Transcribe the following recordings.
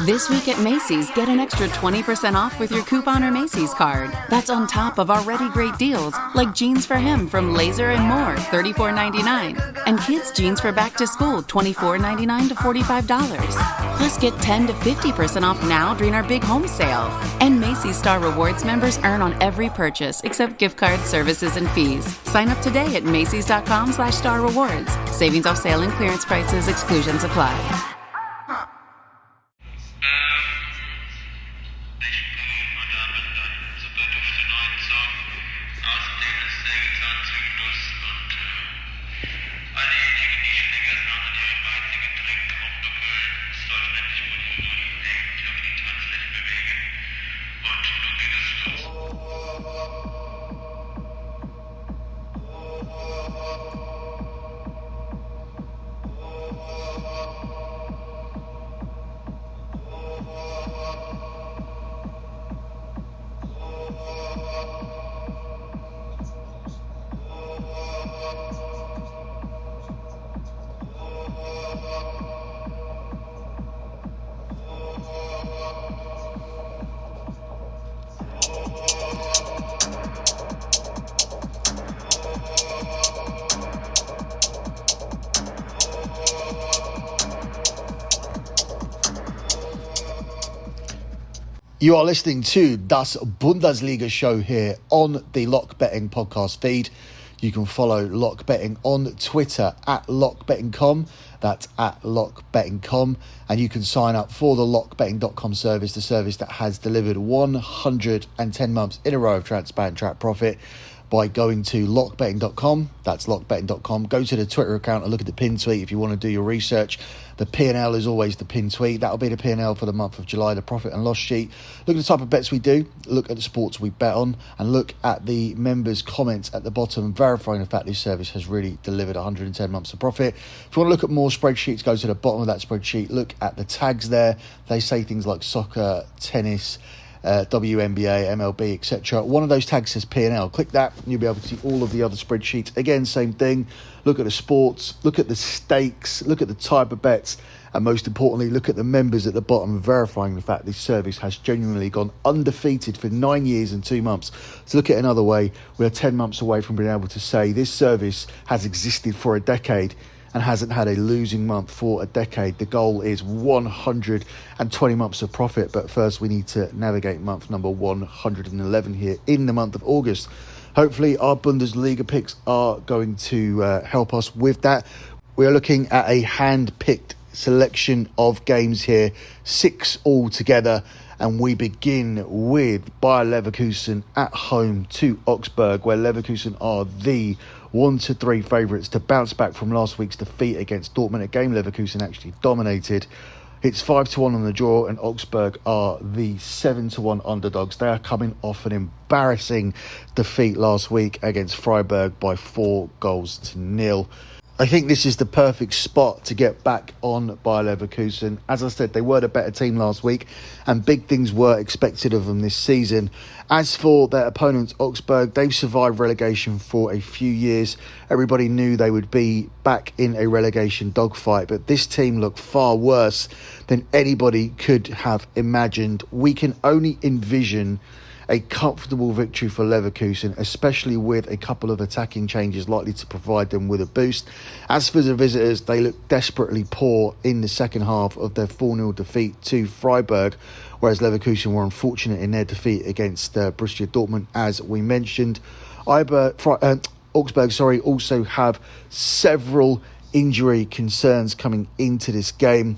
This week at Macy's, get an extra 20% off with your coupon or Macy's card. That's on top of already great deals, like jeans for him from Laser and More, $34.99. And kids' jeans for back to school, $24.99 to $45. Plus, get 10 to 50% off now during our big home sale. And Macy's Star Rewards members earn on every purchase, except gift cards, services, and fees. Sign up today at Macys.com/Star Rewards. Savings off sale and clearance prices, exclusions apply. You are listening to Das Bundesliga show here on the Lock Betting podcast feed. You can follow Lock Betting on Twitter at lockbetting.com. That's at lockbetting.com. And you can sign up for the lockbetting.com service, the service that has delivered 110 months in a row of transparent track profit, by going to lockbetting.com. That's lockbetting.com. Go to the Twitter account and look at the pin tweet if you want to do your research. The P&L is always the pin tweet. That'll be the P&L for the month of July, the profit and loss sheet. Look at the type of bets we do. Look at the sports we bet on. And look at the members' comments at the bottom, verifying the fact this service has really delivered 110 months of profit. If you want to look at more spreadsheets, go to the bottom of that spreadsheet. Look at the tags there. They say things like soccer, tennis, WNBA, MLB, etc. One of those tags says P&L. Click that and you'll be able to see all of the other spreadsheets. Again, same thing. Look at the sports, look at the stakes, look at the type of bets, and most importantly, look at the members at the bottom, verifying the fact this service has genuinely gone undefeated for 9 years and 2 months. To look at it another way, we are 10 months away from being able to say this service has existed for a decade and hasn't had a losing month for a decade. The goal is 120 months of profit, but first we need to navigate month number 111 here in the month of August. Hopefully our Bundesliga picks are going to help us with that. We are looking at a hand-picked selection of games here, 6 altogether, and we begin with Bayer Leverkusen at home to Augsburg, where Leverkusen are the 1-3 favourites to bounce back from last week's defeat against Dortmund, a game Leverkusen actually dominated. It's 5-1 on the draw, and Augsburg are the 7-1 underdogs. They are coming off an embarrassing defeat last week against Freiburg by 4-0. I think this is the perfect spot to get back on Bayer Leverkusen. As I said, they were the better team last week and big things were expected of them this season. As for their opponents, Augsburg, they've survived relegation for a few years. Everybody knew they would be back in a relegation dogfight, but this team looked far worse than anybody could have imagined. We can only envision a comfortable victory for Leverkusen, especially with a couple of attacking changes likely to provide them with a boost. As for the visitors, they look desperately poor in the second half of their 4-0 defeat to Freiburg, whereas Leverkusen were unfortunate in their defeat against Borussia Dortmund, as we mentioned. Augsburg also have several injury concerns coming into this game.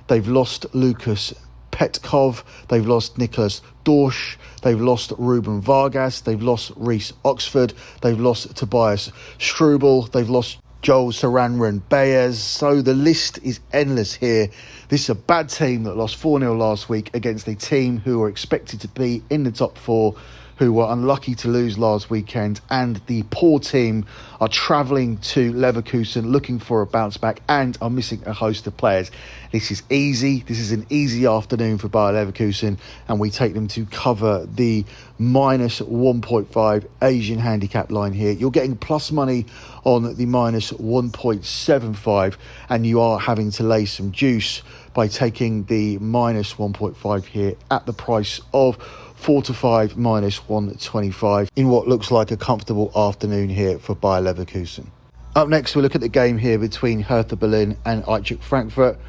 They've lost Lucas Petkov, they've lost Nicholas Dorsch, they've lost Ruben Vargas, they've lost Reece Oxford, they've lost Tobias Strubel, they've lost Joel Saranran Baez. So the list is endless here. This is a bad team that lost 4-0 last week against a team who were expected to be in the top 4, who were unlucky to lose last weekend, and the poor team are travelling to Leverkusen looking for a bounce back and are missing a host of players. This is easy. This is an easy afternoon for Bayer Leverkusen, and we take them to cover the minus 1.5 Asian handicap line here. You're getting plus money on the minus 1.75, and you are having to lay some juice by taking the minus 1.5 here at the price of 4-5 minus 125 in what looks like a comfortable afternoon here for Bayer Leverkusen. Up next, we look at the game here between Hertha Berlin and Eintracht Frankfurt,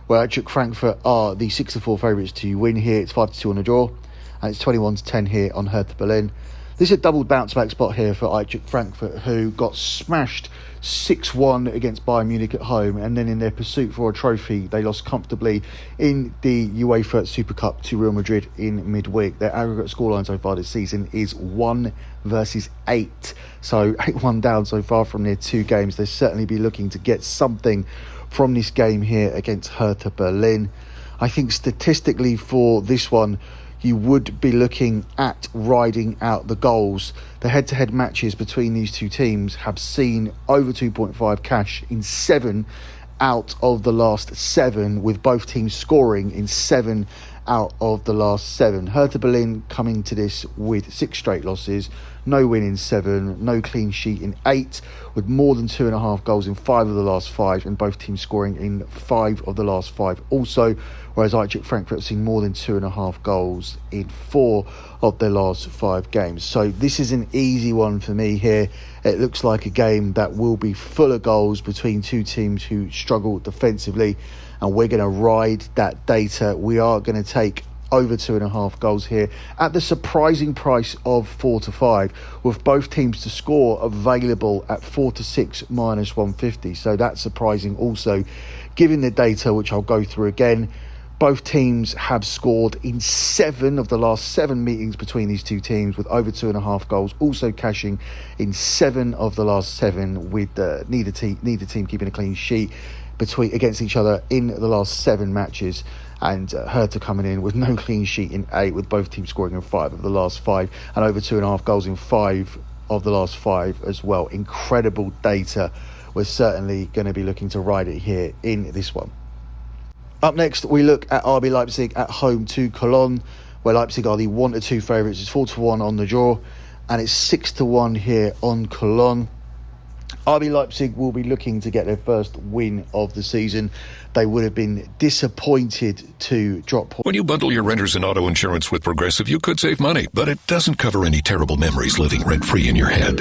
where Eintracht Frankfurt are the 6-4 favourites to win here. It's 5-2 on the draw, and it's 21-10 here on Hertha Berlin. This is a double bounce back spot here for Eintracht Frankfurt, who got smashed 6-1 against Bayern Munich at home, and then in their pursuit for a trophy, they lost comfortably in the UEFA Super Cup to Real Madrid in midweek. Their aggregate scoreline so far this season is 1 versus 8, so 8-1 down so far from their 2 games. They'll certainly be looking to get something from this game here against Hertha Berlin. I think statistically for this one, you would be looking at riding out the goals. The head-to-head matches between these two teams have seen over 2.5 cash in 7 out of the last 7, with both teams scoring in 7 out of the last 7. Hertha Berlin coming to this with 6 straight losses, no win in 7, no clean sheet in 8, with more than 2.5 goals in 5 of the last 5, and both teams scoring in 5 of the last 5 also, whereas Eintracht Frankfurt have seen more than 2.5 goals in 4 of their last 5 games. So this is an easy one for me here. It looks like a game that will be full of goals between two teams who struggle defensively, and we're going to ride that data. We are going to take over 2.5 goals here at the surprising price of 4-5, with both teams to score available at 4-6 minus 150. So that's surprising also, given the data, which I'll go through again. Both teams have scored in 7 of the last 7 meetings between these two teams, with over 2.5 goals, also cashing in 7 of the last 7, with neither team keeping a clean sheet against each other in the last 7 matches. And Hertha coming in with no clean sheet in 8, with both teams scoring in 5 of the last 5, and over 2.5 goals in 5 of the last 5 as well. Incredible data. We're certainly going to be looking to ride it here in this one. Up next, we look at RB Leipzig at home to Cologne, where Leipzig are the 1-2 favourites. It's 4-1 on the draw, and it's 6-1 here on Cologne. RB Leipzig will be looking to get their first win of the season. They would have been disappointed to drop points. When you bundle your renters and auto insurance with Progressive, you could save money, but it doesn't cover any terrible memories living rent-free in your head.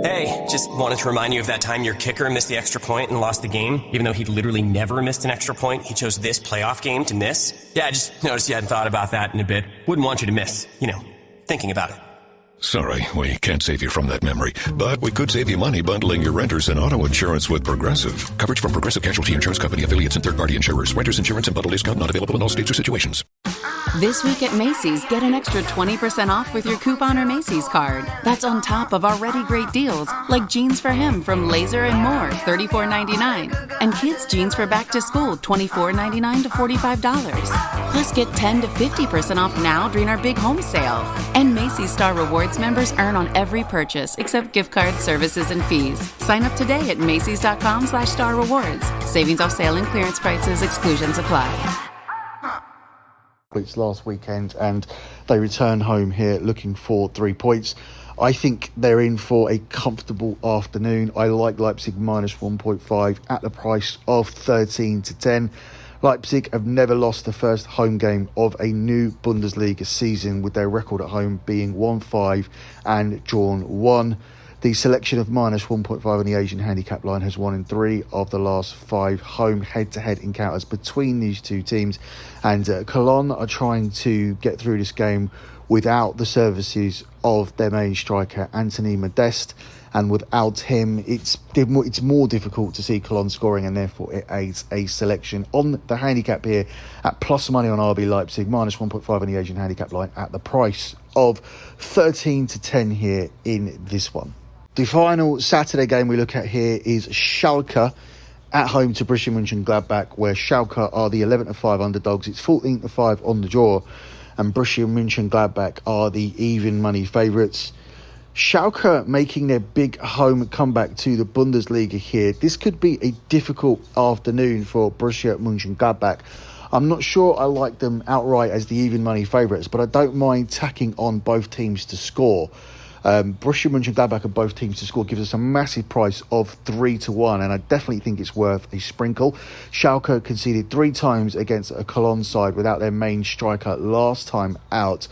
Hey, just wanted to remind you of that time your kicker missed the extra point and lost the game. Even though he'd literally never missed an extra point, he chose this playoff game to miss. Yeah, I just noticed you hadn't thought about that in a bit. Wouldn't want you to miss, thinking about it. Sorry, we can't save you from that memory, but we could save you money bundling your renters and auto insurance with Progressive. Coverage from Progressive Casualty Insurance Company, affiliates, and third-party insurers. Renters insurance and bundle discount not available in all states or situations. This week at Macy's, get an extra 20% off with your coupon or Macy's card. That's on top of already great deals, like jeans for him from Laser and More, $34.99. And kids' jeans for back to school, $24.99 to $45. Plus, get 10 to 50% off now during our big home sale. And Macy's Star Rewards members earn on every purchase, except gift cards, services, and fees. Sign up today at Macys.com/Star Rewards. Savings off sale and clearance prices, exclusions apply. It's last weekend, and they return home here looking for 3 points. I think they're in for a comfortable afternoon. I like Leipzig minus 1.5 at the price of 13-10. Leipzig have never lost the first home game of a new Bundesliga season, with their record at home being 1-5 and drawn 1. The selection of minus 1.5 on the Asian handicap line has won in 3 of the last 5 home head-to-head encounters between these two teams. And Cologne are trying to get through this game without the services of their main striker, Anthony Modeste. And without him, it's more difficult to see Cologne scoring, and therefore it aids a selection on the handicap here at plus money on RB Leipzig, minus 1.5 on the Asian handicap line at the price of 13-10 here in this one. The final Saturday game we look at here is Schalke at home to Borussia Mönchengladbach, where Schalke are the 11-5 underdogs. It's 14-5 on the draw, and Borussia Mönchengladbach are the even money favourites. Schalke making their big home comeback to the Bundesliga here. This could be a difficult afternoon for Borussia Mönchengladbach. I'm not sure I like them outright as the even money favourites, but I don't mind tacking on both teams to score. Borussia Mönchengladbach and both teams to score gives us a massive price of 3-1, and I definitely think it's worth a sprinkle. Schalke conceded 3 times against a Cologne side without their main striker last time out.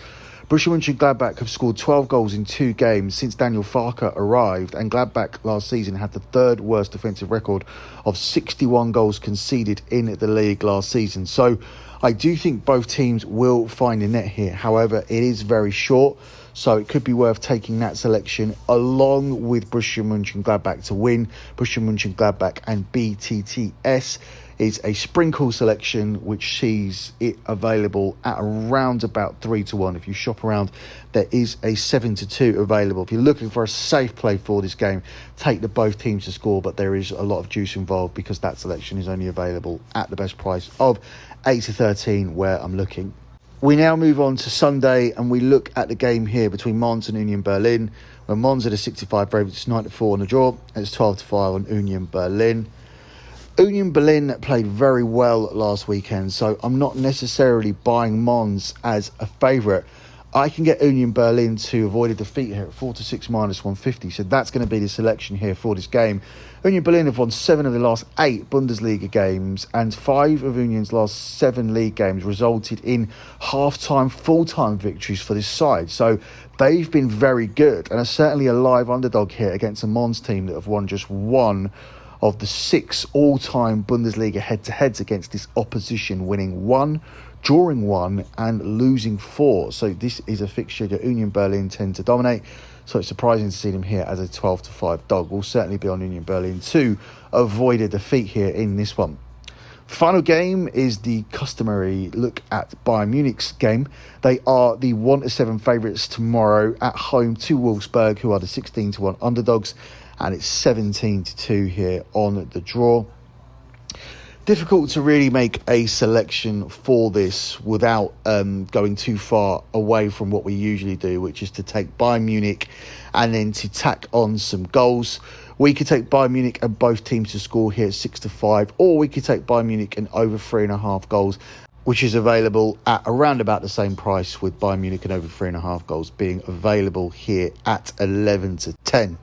Borussia Mönchengladbach have scored 12 goals in 2 games since Daniel Farke arrived, and Gladbach last season had the 3rd worst defensive record of 61 goals conceded in the league last season. So I do think both teams will find a net here. However, it is very short, so it could be worth taking that selection along with Borussia Mönchengladbach to win. Borussia Mönchengladbach and BTTS is a sprinkle selection which sees it available at around about 3-1. If you shop around, there is a 7-2 available. If you're looking for a safe play for this game, take the both teams to score, but there is a lot of juice involved because that selection is only available at the best price of 8-13 where I'm looking. We now move on to Sunday and we look at the game here between Mons and Union Berlin, where Mons are the 65 favourites, 9-4 on the draw. It's 12-5 on Union Berlin. Union Berlin played very well last weekend, so I'm not necessarily buying Mons as a favourite. I can get Union Berlin to avoid a defeat here at 4-6 minus 150, so that's going to be the selection here for this game. Union Berlin have won 7 of the last 8 Bundesliga games, and 5 of Union's last 7 league games resulted in half-time, full-time victories for this side. So they've been very good and are certainly a live underdog here against a Mons team that have won just 1 of the 6 all-time Bundesliga head-to-heads against this opposition, winning 1, drawing 1 and losing 4. So this is a fixture that Union Berlin tend to dominate. So it's surprising to see them here as a 12-5 dog. We'll certainly be on Union Berlin to avoid a defeat here in this one. Final game is the customary look at Bayern Munich's game. They are the 1-7 favourites tomorrow at home to Wolfsburg, who are the 16-1 underdogs. And it's 17-2 here on the draw. Difficult to really make a selection for this without going too far away from what we usually do, which is to take Bayern Munich and then to tack on some goals. We could take Bayern Munich and both teams to score here at 6-5, or we could take Bayern Munich and over 3.5 goals, which is available at around about the same price, with Bayern Munich and over 3.5 goals being available here at 11-10.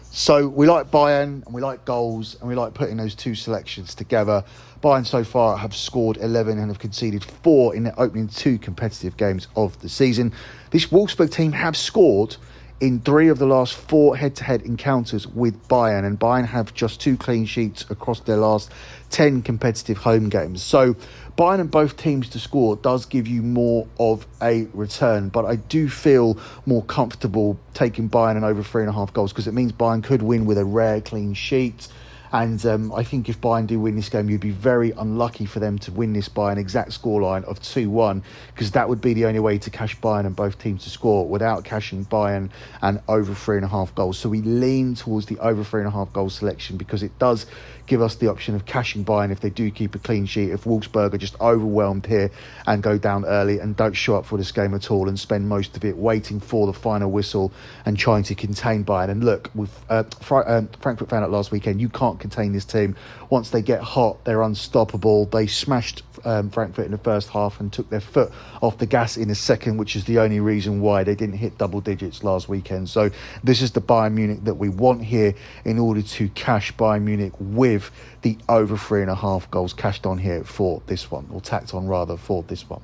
So we like Bayern and we like goals and we like putting those two selections together. Bayern so far have scored 11 and have conceded 4 in their opening 2 competitive games of the season. This Wolfsburg team have scored in 3 of the last 4 head-to-head encounters with Bayern, and Bayern have just 2 clean sheets across their last 10 competitive home games. So Bayern and both teams to score does give you more of a return, but I do feel more comfortable taking Bayern and over 3.5 goals because it means Bayern could win with a rare clean sheet. And I think if Bayern do win this game, you'd be very unlucky for them to win this by an exact scoreline of 2-1, because that would be the only way to cash Bayern and both teams to score without cashing Bayern and over 3.5 goals. So we lean towards the over 3.5 goal selection because it does give us the option of cashing Bayern if they do keep a clean sheet, if Wolfsburg are just overwhelmed here and go down early and don't show up for this game at all and spend most of it waiting for the final whistle and trying to contain Bayern. And look, with Frankfurt found out last weekend, you can't contain this team. Once they get hot, they're unstoppable. They smashed Frankfurt in the first half and took their foot off the gas in the second, which is the only reason why they didn't hit double digits last weekend. So this is the Bayern Munich that we want here in order to cash Bayern Munich with the over 3.5 goals cashed on here for this one, or tacked on rather for this one.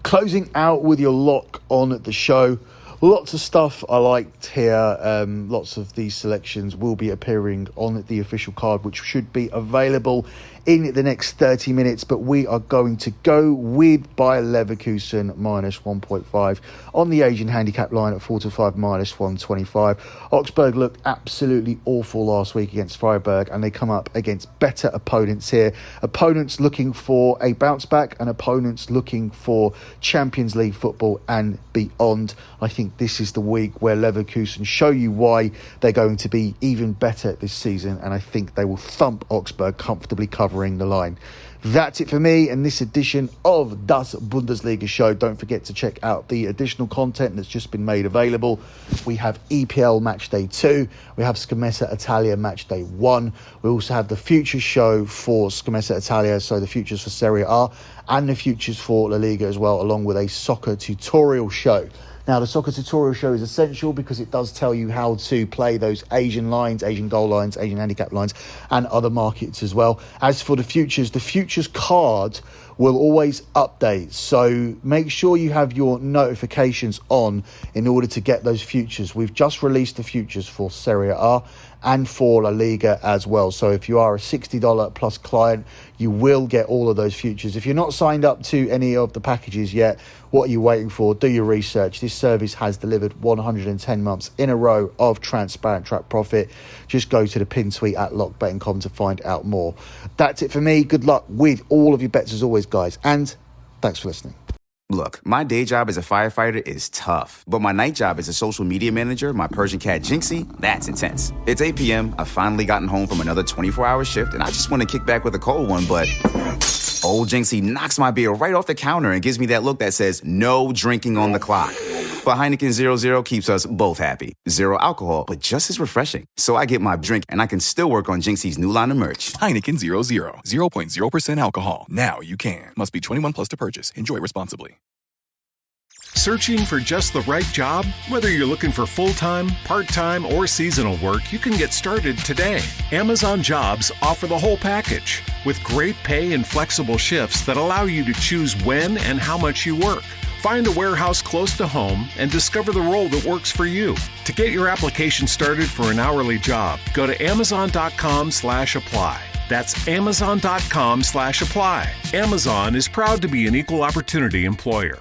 Closing out with your lock on the show. Lots of stuff I liked here. Lots of these selections will be appearing on the official card, which should be available in the next 30 minutes. But we are going to go with Bayer Leverkusen minus 1.5 on the Asian handicap line at 4-5 minus 125. Augsburg looked absolutely awful last week against Freiburg, and they come up against better opponents here. Opponents looking for a bounce back and opponents looking for Champions League football and beyond. I think this is the week where Leverkusen show you why they're going to be even better this season, and I think they will thump Augsburg, comfortably covering the line. That's it for me in this edition of Das Bundesliga Show. Don't forget to check out the additional content that's just been made available. We have EPL Matchday 2. We have Scommessa Italia Matchday 1. We also have the Futures Show for Scommessa Italia, so the futures for Serie A and the futures for La Liga as well, along with a soccer tutorial show. Now, the Soccer Tutorial Show is essential because it does tell you how to play those Asian lines, Asian goal lines, Asian handicap lines, and other markets as well. As for the futures card will always update, so make sure you have your notifications on in order to get those futures. We've just released the futures for Serie A and for La Liga as well, so if you are a $60 plus client, you will get all of those futures. If you're not signed up to any of the packages yet, what are you waiting for? Do your research. This service has delivered 110 months in a row of transparent track profit. Just go to the pin tweet at lockbetting.com to find out more. That's it for me. Good luck with all of your bets as always, guys, and thanks for listening. Look, my day job as a firefighter is tough, but my night job as a social media manager, my Persian cat Jinxie, that's intense. It's 8 p.m., I've finally gotten home from another 24-hour shift, and I just want to kick back with a cold one, but old Jinxie knocks my beer right off the counter and gives me that look that says, no drinking on the clock. But Heineken 0.0 keeps us both happy. Zero alcohol, but just as refreshing. So I get my drink, and I can still work on Jinxie's new line of merch. Heineken 0.0, 0.0% alcohol. Now you can. Must be 21 plus to purchase. Enjoy responsibly. Searching for just the right job? Whether you're looking for full-time, part-time, or seasonal work, you can get started today. Amazon Jobs offer the whole package with great pay and flexible shifts that allow you to choose when and how much you work. Find a warehouse close to home and discover the role that works for you. To get your application started for an hourly job, go to amazon.com/apply. That's amazon.com/apply. Amazon is proud to be an equal opportunity employer.